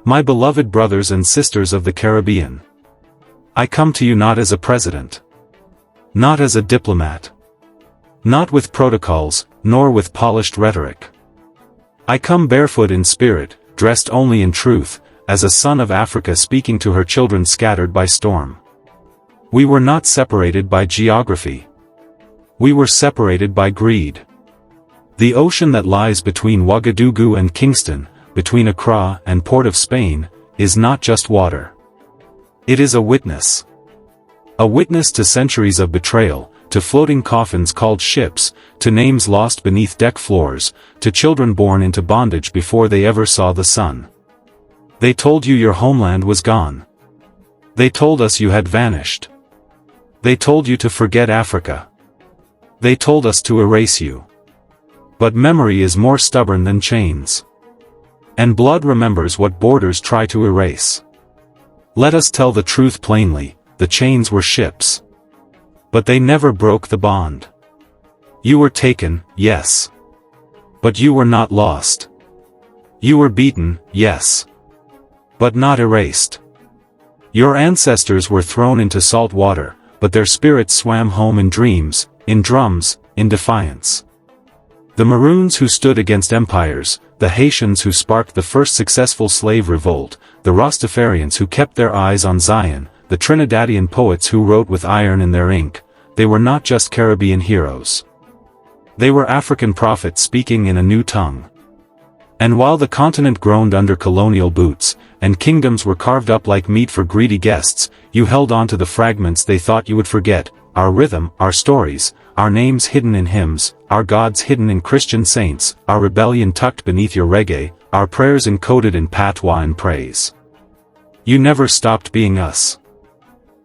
My beloved brothers and sisters of the Caribbean. I come to you not as a president. Not as a diplomat. Not with protocols, nor with polished rhetoric. I come barefoot in spirit, dressed only in truth, as a son of Africa speaking to her children scattered by storm. We were not separated by geography. We were separated by greed. The ocean that lies between Ouagadougou and Kingston, between Accra and Port of Spain, is not just water. It is a witness. A witness to centuries of betrayal, to floating coffins called ships, to names lost beneath deck floors, to children born into bondage before they ever saw the sun. They told you your homeland was gone. They told us you had vanished. They told you to forget Africa. They told us to erase you. But memory is more stubborn than chains. And blood remembers what borders try to erase. Let us tell the truth plainly, the chains were ships. But they never broke the bond. You were taken, yes. But you were not lost. You were beaten, yes. But not erased. Your ancestors were thrown into salt water, but their spirits swam home in dreams, in drums, in defiance. The Maroons who stood against empires, the Haitians who sparked the first successful slave revolt, the Rastafarians who kept their eyes on Zion, the Trinidadian poets who wrote with iron in their ink, they were not just Caribbean heroes. They were African prophets speaking in a new tongue. And while the continent groaned under colonial boots, and kingdoms were carved up like meat for greedy guests, you held on to the fragments they thought you would forget, our rhythm, our stories, our names hidden in hymns, our gods hidden in Christian saints, our rebellion tucked beneath your reggae, our prayers encoded in patois and praise. You never stopped being us.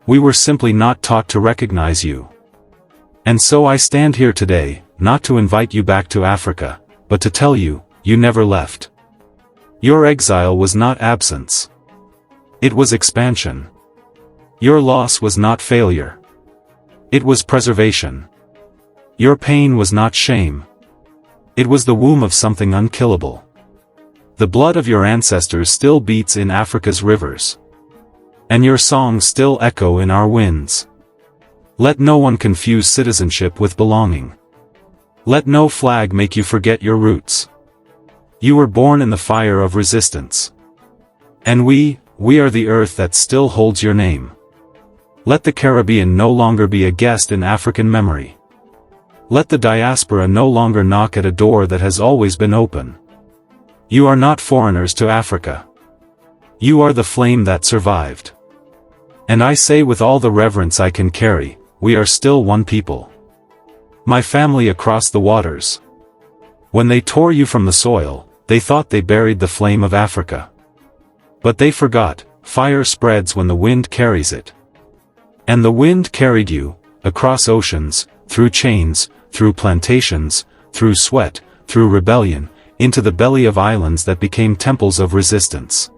We were simply not taught to recognize you. And so I stand here today, not to invite you back to Africa, but to tell you, you never left. Your exile was not absence. It was expansion. Your loss was not failure. It was preservation. Your pain was not shame. It was the womb of something unkillable. The blood of your ancestors still beats in Africa's rivers. And your songs still echo in our winds. Let no one confuse citizenship with belonging. Let no flag make you forget your roots. You were born in the fire of resistance. And we are the earth that still holds your name. Let the Caribbean no longer be a guest in African memory. Let the diaspora no longer knock at a door that has always been open. You are not foreigners to Africa. You are the flame that survived. And I say with all the reverence I can carry, we are still one people. My family across the waters. When they tore you from the soil, they thought they buried the flame of Africa. But they forgot, fire spreads when the wind carries it. And the wind carried you, across oceans, through chains, through plantations, through sweat, through rebellion, into the belly of islands that became temples of resistance.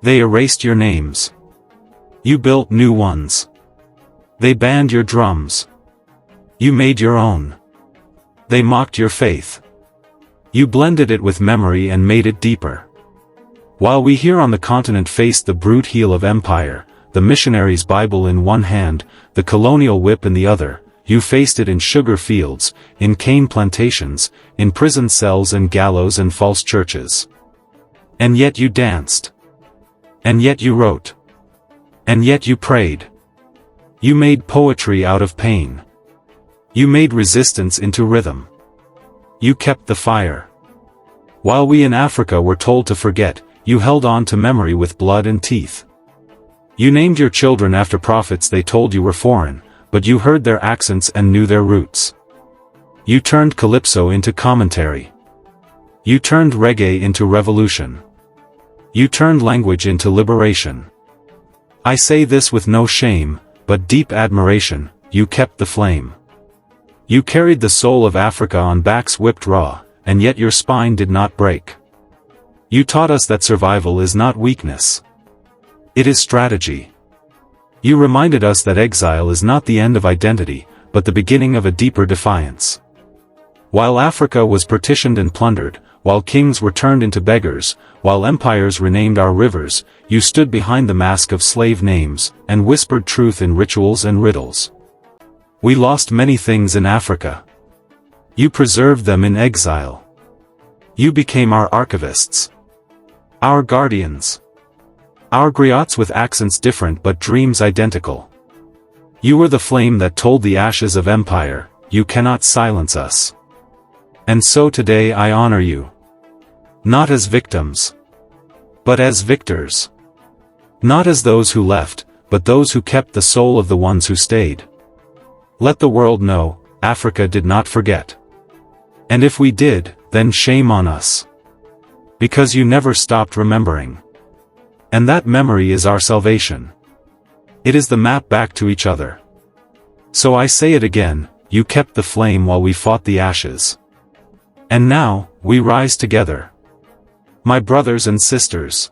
They erased your names. You built new ones. They banned your drums. You made your own. They mocked your faith. You blended it with memory and made it deeper. While we here on the continent faced the brute heel of empire, the missionary's Bible in one hand, the colonial whip in the other, you faced it in sugar fields, in cane plantations, in prison cells and gallows and false churches. And yet you danced. And yet you wrote. And yet you prayed. You made poetry out of pain. You made resistance into rhythm. You kept the fire. While we in Africa were told to forget, you held on to memory with blood and teeth. You named your children after prophets they told you were foreign, but you heard their accents and knew their roots. You turned calypso into commentary. You turned reggae into revolution. You turned language into liberation. I say this with no shame, but deep admiration, you kept the flame. You carried the soul of Africa on backs whipped raw, and yet your spine did not break. You taught us that survival is not weakness. It is strategy. You reminded us that exile is not the end of identity, but the beginning of a deeper defiance. While Africa was partitioned and plundered, while kings were turned into beggars, while empires renamed our rivers, you stood behind the mask of slave names, and whispered truth in rituals and riddles. We lost many things in Africa. You preserved them in exile. You became our archivists. Our guardians. Our griots with accents different but dreams identical. You were the flame that told the ashes of empire, you cannot silence us. And so today I honor you. Not as victims, but as victors. Not as those who left, but those who kept the soul of the ones who stayed. Let the world know, Africa did not forget. And if we did, then shame on us. Because you never stopped remembering. And that memory is our salvation. It is the map back to each other. So I say it again, you kept the flame while we fought the ashes. And now, we rise together. My brothers and sisters.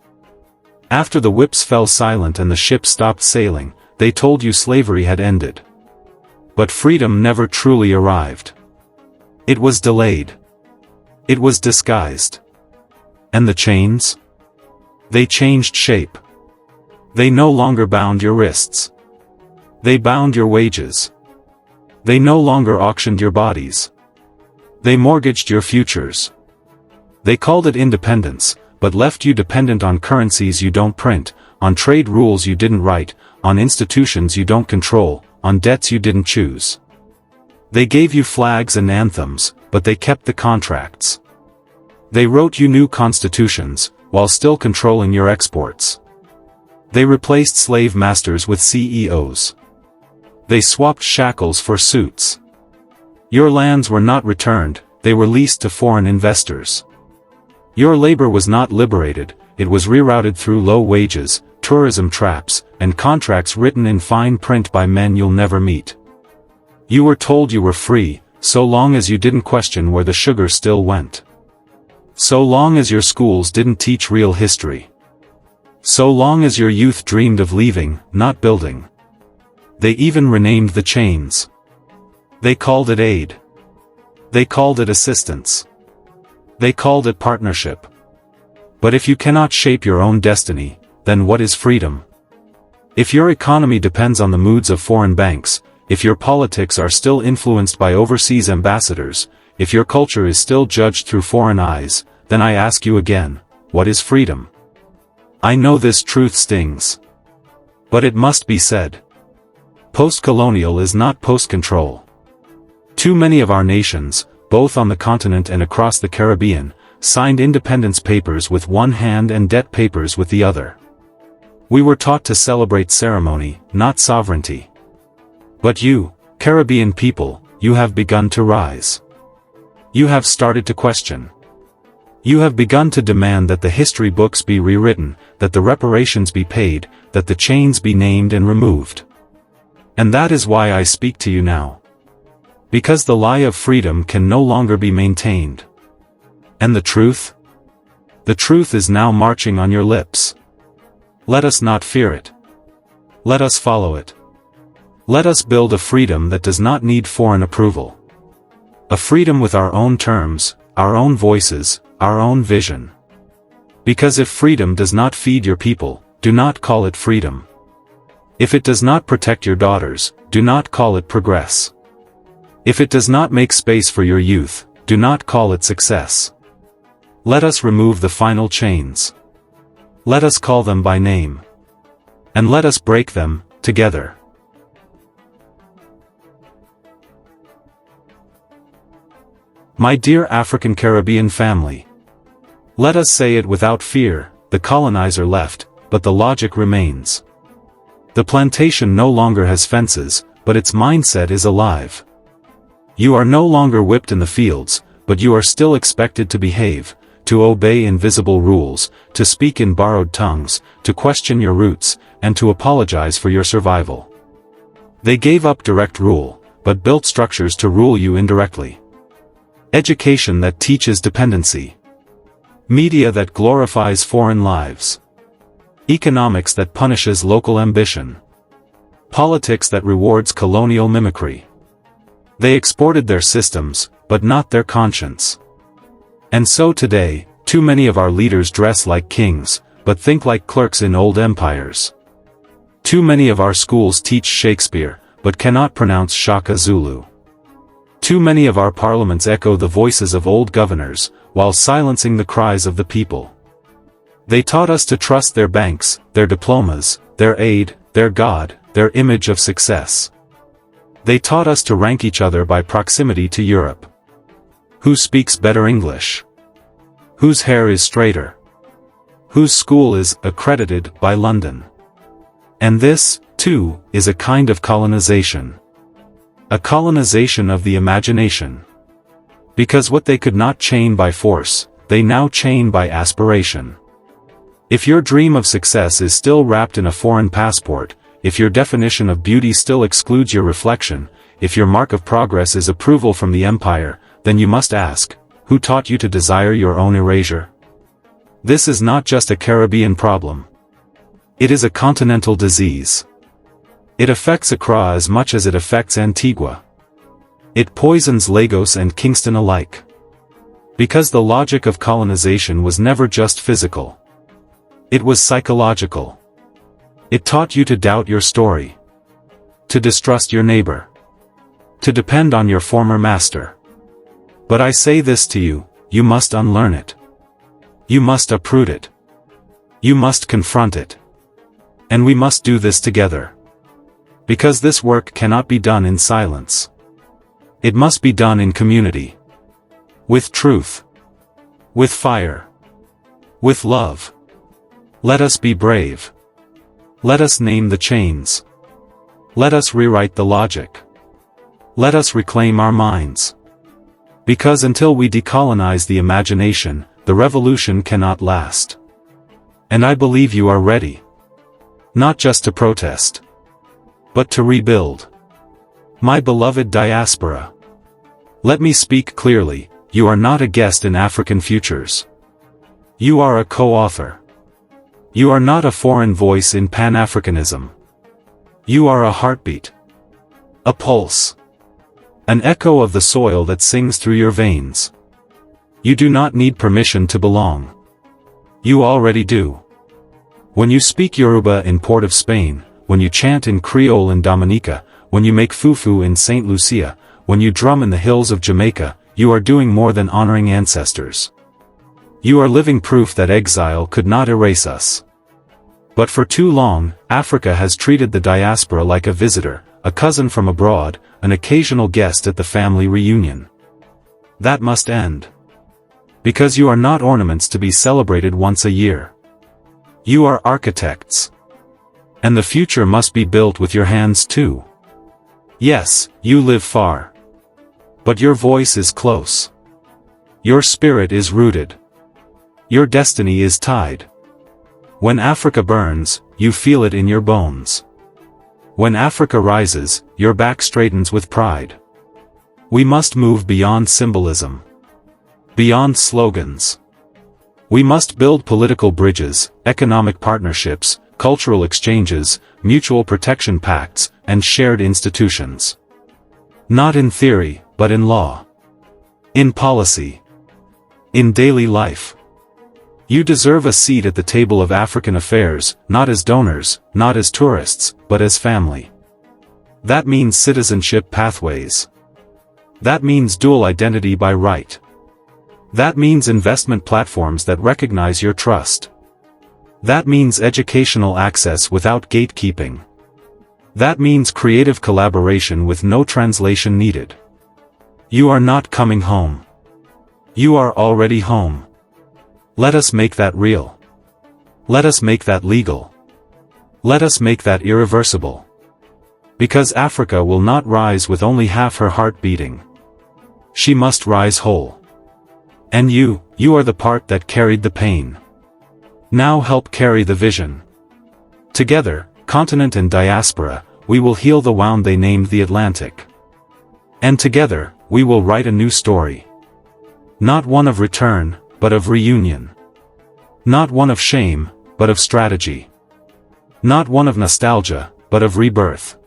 After the whips fell silent and the ship stopped sailing, they told you slavery had ended. But freedom never truly arrived. It was delayed. It was disguised. And the chains? They changed shape. They no longer bound your wrists. They bound your wages. They no longer auctioned your bodies. They mortgaged your futures. They called it independence, but left you dependent on currencies you don't print, on trade rules you didn't write, on institutions you don't control, on debts you didn't choose. They gave you flags and anthems, but they kept the contracts. They wrote you new constitutions, while still controlling your exports. They replaced slave masters with CEOs. They swapped shackles for suits. Your lands were not returned, they were leased to foreign investors. Your labor was not liberated, it was rerouted through low wages, tourism traps, and contracts written in fine print by men you'll never meet. You were told you were free, so long as you didn't question where the sugar still went. So long as your schools didn't teach real history. So long as your youth dreamed of leaving, not building. They even renamed the chains. They called it aid. They called it assistance. They called it partnership. But if you cannot shape your own destiny, then what is freedom? If your economy depends on the moods of foreign banks, if your politics are still influenced by overseas ambassadors, if your culture is still judged through foreign eyes, then I ask you again, what is freedom? I know this truth stings. But it must be said. Post-colonial is not post-control. Too many of our nations, both on the continent and across the Caribbean, signed independence papers with one hand and debt papers with the other. We were taught to celebrate ceremony, not sovereignty. But you, Caribbean people, you have begun to rise. You have started to question. You have begun to demand that the history books be rewritten, that the reparations be paid, that the chains be named and removed. And that is why I speak to you now. Because the lie of freedom can no longer be maintained. And the truth? The truth is now marching on your lips. Let us not fear it. Let us follow it. Let us build a freedom that does not need foreign approval. A freedom with our own terms, our own voices, our own vision. Because if freedom does not feed your people, do not call it freedom. If it does not protect your daughters, do not call it progress. If it does not make space for your youth, do not call it success. Let us remove the final chains. Let us call them by name. And let us break them, together. My dear African Caribbean family. Let us say it without fear, the colonizer left, but the logic remains. The plantation no longer has fences, but its mindset is alive. You are no longer whipped in the fields, but you are still expected to behave, to obey invisible rules, to speak in borrowed tongues, to question your roots, and to apologize for your survival. They gave up direct rule, but built structures to rule you indirectly. Education that teaches dependency. Media that glorifies foreign lives. Economics that punishes local ambition. Politics that rewards colonial mimicry. They exported their systems, but not their conscience. And so today, too many of our leaders dress like kings, but think like clerks in old empires. Too many of our schools teach Shakespeare, but cannot pronounce Shaka Zulu. Too many of our parliaments echo the voices of old governors, while silencing the cries of the people. They taught us to trust their banks, their diplomas, their aid, their God, their image of success. They taught us to rank each other by proximity to Europe. Who speaks better English? Whose hair is straighter? Whose school is accredited by London? And this, too, is a kind of colonization. A colonization of the imagination. Because what they could not chain by force, they now chain by aspiration. If your dream of success is still wrapped in a foreign passport, if your definition of beauty still excludes your reflection, if your mark of progress is approval from the empire, then you must ask, who taught you to desire your own erasure? This is not just a Caribbean problem. It is a continental disease. It affects Accra as much as it affects Antigua. It poisons Lagos and Kingston alike. Because the logic of colonization was never just physical. It was psychological. It taught you to doubt your story. To distrust your neighbor. To depend on your former master. But I say this to you, you must unlearn it. You must uproot it. You must confront it. And we must do this together. Because this work cannot be done in silence. It must be done in community. With truth. With fire. With love. Let us be brave. Let us name the chains. Let us rewrite the logic. Let us reclaim our minds. Because until we decolonize the imagination, the revolution cannot last. And I believe you are ready. Not just to protest. But to rebuild. My beloved diaspora. Let me speak clearly, you are not a guest in African futures. You are a co-author. You are not a foreign voice in Pan-Africanism. You are a heartbeat. A pulse. An echo of the soil that sings through your veins. You do not need permission to belong. You already do. When you speak Yoruba in Port of Spain, when you chant in Creole in Dominica, when you make fufu in St. Lucia, when you drum in the hills of Jamaica, you are doing more than honoring ancestors. You are living proof that exile could not erase us. But for too long, Africa has treated the diaspora like a visitor, a cousin from abroad, an occasional guest at the family reunion. That must end. Because you are not ornaments to be celebrated once a year. You are architects. And the future must be built with your hands too. Yes, you live far. But your voice is close. Your spirit is rooted. Your destiny is tied. When Africa burns, you feel it in your bones. When Africa rises, your back straightens with pride. We must move beyond symbolism. Beyond slogans. We must build political bridges, economic partnerships, cultural exchanges, mutual protection pacts, and shared institutions. Not in theory, but in law. In policy. In daily life. You deserve a seat at the table of African affairs, not as donors, not as tourists, but as family. That means citizenship pathways. That means dual identity by right. That means investment platforms that recognize your trust. That means educational access without gatekeeping. That means creative collaboration with no translation needed. You are not coming home. You are already home. Let us make that real. Let us make that legal. Let us make that irreversible. Because Africa will not rise with only half her heart beating. She must rise whole. And you are the part that carried the pain. Now help carry the vision. Together, continent and diaspora, we will heal the wound they named the Atlantic. And together, we will write a new story. Not one of return, but of reunion. Not one of shame, but of strategy. Not one of nostalgia, but of rebirth.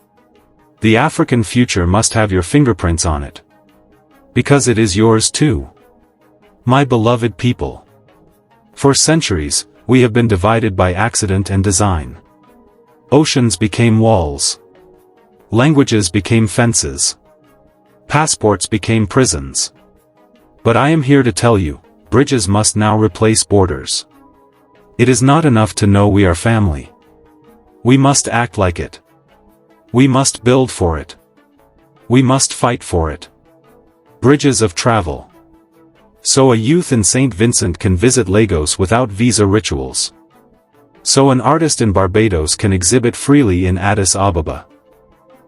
The African future must have your fingerprints on it. Because it is yours too. My beloved people. For centuries, we have been divided by accident and design. Oceans became walls. Languages became fences. Passports became prisons. But I am here to tell you, bridges must now replace borders. It is not enough to know we are family. We must act like it. We must build for it. We must fight for it. Bridges of travel. So a youth in St. Vincent can visit Lagos without visa rituals. So an artist in Barbados can exhibit freely in Addis Ababa.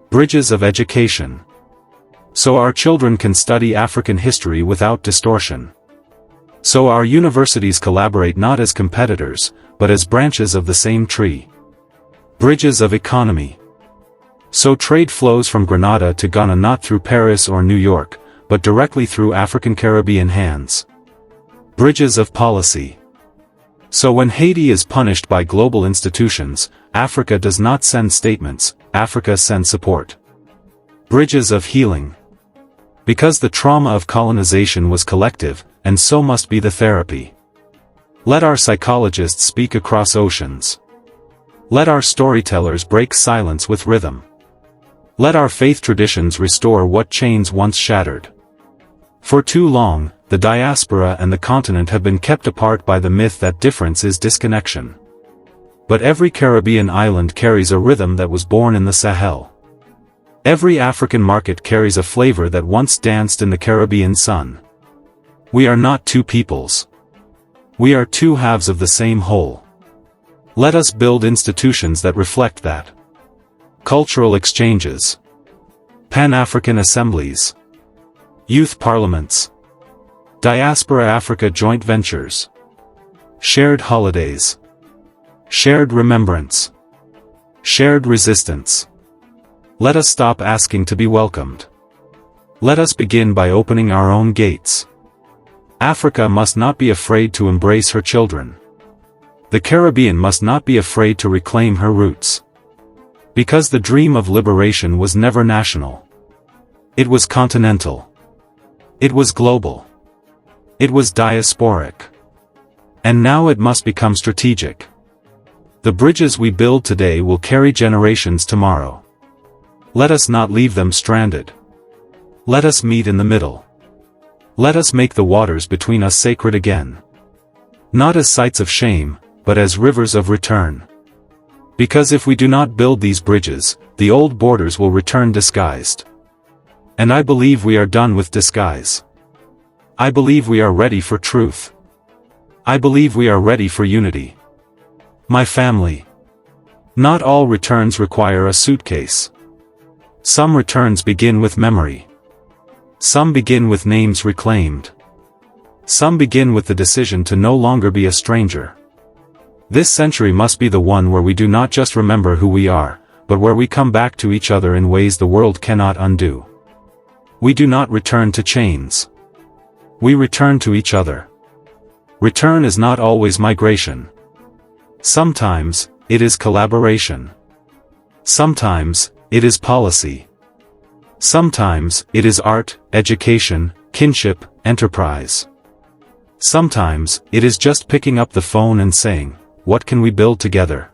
Bridges of education. So our children can study African history without distortion. So our universities collaborate not as competitors, but as branches of the same tree. Bridges of economy. So trade flows from Grenada to Ghana not through Paris or New York, but directly through African-Caribbean hands. Bridges of policy. So when Haiti is punished by global institutions, Africa does not send statements, Africa sends support. Bridges of healing. Because the trauma of colonization was collective, and so must be the therapy. Let our psychologists speak across oceans. Let our storytellers break silence with rhythm. Let our faith traditions restore what chains once shattered. For too long, the diaspora and the continent have been kept apart by the myth that difference is disconnection. But every Caribbean island carries a rhythm that was born in the Sahel. Every African market carries a flavor that once danced in the Caribbean sun. We are not two peoples. We are two halves of the same whole. Let us build institutions that reflect that. Cultural exchanges. Pan-African assemblies. Youth parliaments. Diaspora Africa joint ventures. Shared holidays. Shared remembrance. Shared resistance. Let us stop asking to be welcomed. Let us begin by opening our own gates. Africa must not be afraid to embrace her children. The Caribbean must not be afraid to reclaim her roots. Because the dream of liberation was never national. It was continental. It was global. It was diasporic. And now it must become strategic. The bridges we build today will carry generations tomorrow. Let us not leave them stranded. Let us meet in the middle. Let us make the waters between us sacred again. Not as sites of shame, but as rivers of return. Because if we do not build these bridges, the old borders will return disguised. And I believe we are done with disguise. I believe we are ready for truth. I believe we are ready for unity. My family. Not all returns require a suitcase. Some returns begin with memory. Some begin with names reclaimed. Some begin with the decision to no longer be a stranger. This century must be the one where we do not just remember who we are, but where we come back to each other in ways the world cannot undo. We do not return to chains. We return to each other. Return is not always migration. Sometimes, it is collaboration. Sometimes, it is policy. Sometimes, it is art, education, kinship, enterprise. Sometimes, it is just picking up the phone and saying, "What can we build together?"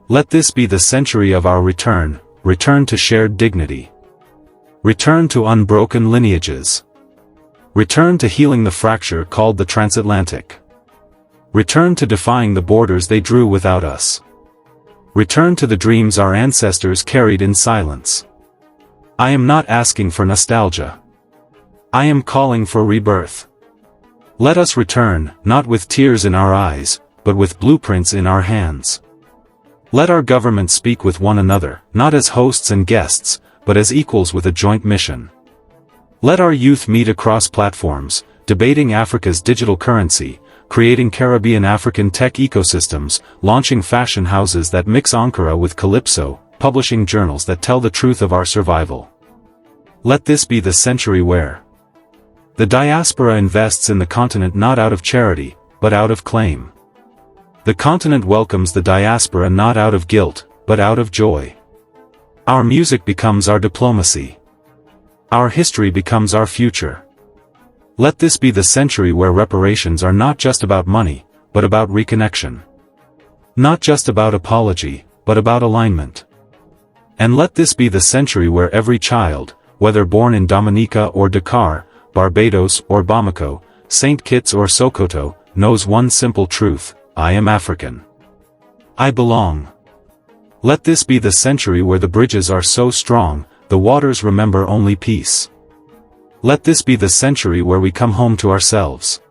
Let this be the century of our return, return to shared dignity. Return to unbroken lineages. Return to healing the fracture called the transatlantic. Return to defying the borders they drew without us. Return to the dreams our ancestors carried in silence. I am not asking for nostalgia. I am calling for rebirth. Let us return, not with tears in our eyes, but with blueprints in our hands. Let our governments speak with one another, not as hosts and guests, but as equals with a joint mission. Let our youth meet across platforms, debating Africa's digital currency, creating Caribbean African tech ecosystems, launching fashion houses that mix Ankara with Calypso, publishing journals that tell the truth of our survival. Let this be the century where the diaspora invests in the continent not out of charity, but out of claim. The continent welcomes the diaspora not out of guilt, but out of joy. Our music becomes our diplomacy. Our history becomes our future. Let this be the century where reparations are not just about money, but about reconnection. Not just about apology, but about alignment. And let this be the century where every child, whether born in Dominica or Dakar, Barbados or Bamako, St. Kitts or Sokoto, knows one simple truth: I am African. I belong. Let this be the century where the bridges are so strong, the waters remember only peace. Let this be the century where we come home to ourselves.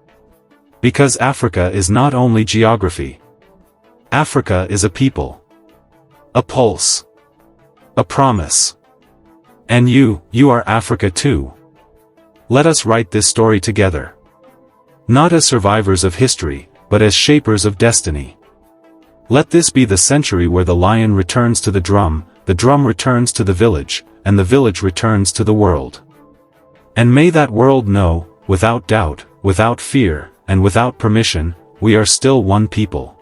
Because Africa is not only geography. Africa is a people. A pulse. A promise. And you are Africa too. Let us write this story together. Not as survivors of history, but as shapers of destiny. Let this be the century where the lion returns to the drum returns to the village, and the village returns to the world. And may that world know, without doubt, without fear, and without permission, we are still one people.